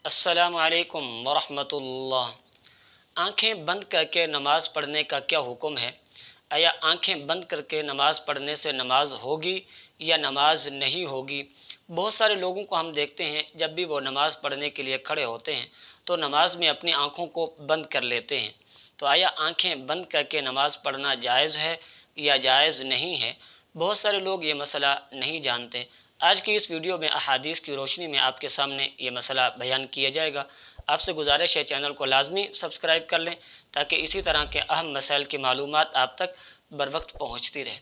अस्सलामु अलैकुम वरहमतुल्लाह। आँखें बंद करके नमाज़ पढ़ने का क्या हुक्म है? या आँखें बंद करके नमाज़ पढ़ने से नमाज होगी या नमाज नहीं होगी? बहुत सारे लोगों को हम देखते हैं जब भी वो नमाज़ पढ़ने के लिए खड़े होते हैं तो नमाज में अपनी आँखों को बंद कर लेते हैं। तो आया आँखें बंद करके नमाज़ पढ़ना जायज़ है या जायज़ नहीं है? बहुत सारे लोग ये मसला नहीं जानते। आज की इस वीडियो में अहादीस की रोशनी में आपके सामने ये मसला बयान किया जाएगा। आपसे गुजारिश है चैनल को लाजमी सब्सक्राइब कर लें ताकि इसी तरह के अहम मसाइल की मालूमात आप तक बर वक्त पहुँचती रहे।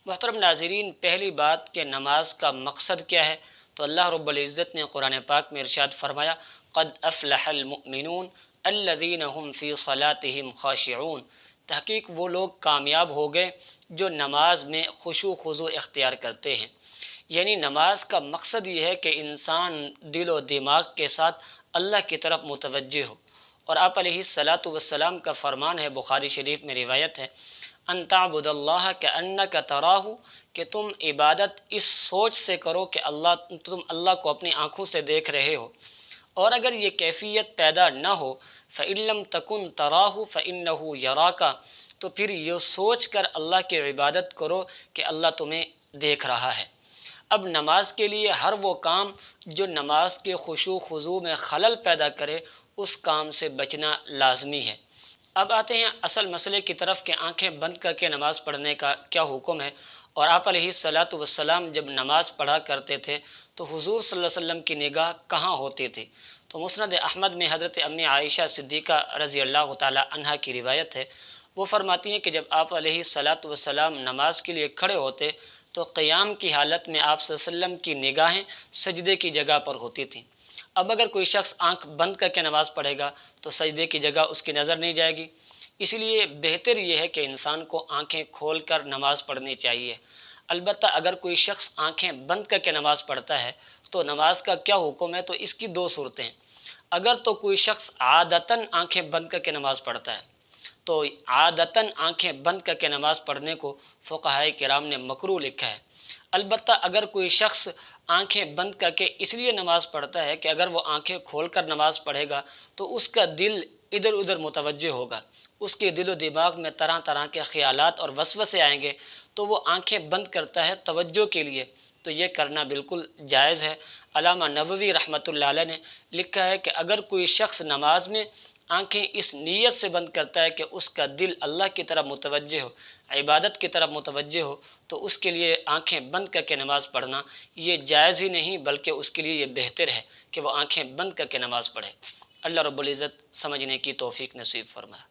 मोहतरम नाज़रीन, पहली बात कि नमाज का मकसद क्या है? तो अल्लाह रब्बुल इज़्ज़त ने कुरान पाक में इरशाद फरमाया, क़द अफ़लहल मुमिनून अल्लज़ीना हुम फ़ी सलातिहिम ख़ाशिऊन। तहक़ीक़ वो लोग कामयाब हो गए जो नमाज में खुशू खुज़ू इख्तियार करते हैं। यानी नमाज का मकसद ये है कि इंसान दिल व दिमाग के साथ अल्लाह की तरफ मुतवज्जे हो। और आप अलैहिस्सलातु वस्सलाम का फ़रमान है, बुखारी शरीफ में रिवायत है, अन ताबुदल्लाह कअन्नका तराहू, कि तुम इबादत इस सोच से करो कि तुम अल्लाह को अपनी आँखों से देख रहे हो। और अगर ये कैफियत पैदा न हो, फ़इल्लम तकुन तराहू फ़इन्नहू यराका, तो फिर ये सोच कर अल्लाह की इबादत करो कि अल्लाह तुम्हें देख रहा है। अब नमाज के लिए हर वो काम जो नमाज के खुशू खुजू में खलल पैदा करे, उस काम से बचना लाजमी है। अब आते हैं असल मसले की तरफ कि आंखें बंद करके नमाज़ पढ़ने का क्या हुक्म है। और आप अलैहिस्सलातु वस्सलाम जब नमाज़ पढ़ा करते थे तो हुज़ूर सल्लल्लाहु अलैहि वसल्लम की निगाह कहाँ होती थी? तो मुस्नद अहमद में हज़रत अम्मी आयशा सिद्दीक़ा रज़ी अल्लाह ताला अन्हा की रिवायत है। वो फरमाती हैं कि जब आप अलैहिस्सलातु वस्सलाम नमाज के लिए खड़े होते तो क़याम की हालत में आप सल्लल्लाहु अलैहि वसल्लम की निगाहें सजदे की जगह पर होती थीं। अब अगर कोई शख्स आँख बंद करके नमाज़ पढ़ेगा तो सजदे की जगह उसकी नज़र नहीं जाएगी। इसलिए बेहतर ये है कि इंसान को आँखें खोल कर नमाज़ पढ़नी चाहिए। अलबत्ता अगर कोई शख्स आँखें बंद करके नमाज़ पढ़ता है तो नमाज का क्या हुक्म है? तो इसकी दो सूरतें हैं। अगर तो कोई शख्स आदतन आँखें बंद करके नमाज़ पढ़ता है तो आदतन आँखें बंद करके नमाज़ पढ़ने को फ़ुक़हाए किराम ने मकरूह लिखा है। अलबत्ता अगर कोई शख्स आँखें बंद करके इसलिए नमाज़ पढ़ता है कि अगर वो आँखें खोलकर नमाज़ पढ़ेगा तो उसका दिल इधर उधर मुतवज्जे होगा, उसके दिल व दिमाग में तरह तरह के ख़यालात और वसवसे आएंगे, तो वो आँखें बंद करता है तवज्जो के लिए। तो ये करना बिल्कुल जायज़ है। अल्लामा नववी रहमतुल्लाह अलैह ने लिखा है कि अगर कोई शख्स नमाज में आँखें इस नीयत से बंद करता है कि उसका दिल अल्लाह की तरफ मुतवज्जे हो, इबादत की तरफ मुतवज्जे हो, तो उसके लिए आँखें बंद करके नमाज़ पढ़ना ये जायज़ ही नहीं बल्कि उसके लिए ये बेहतर है कि वो आँखें बंद करके नमाज़ पढ़े। अल्लाह रब्बुल इज़्ज़त समझने की तौफ़ीक नसीब फरमाए।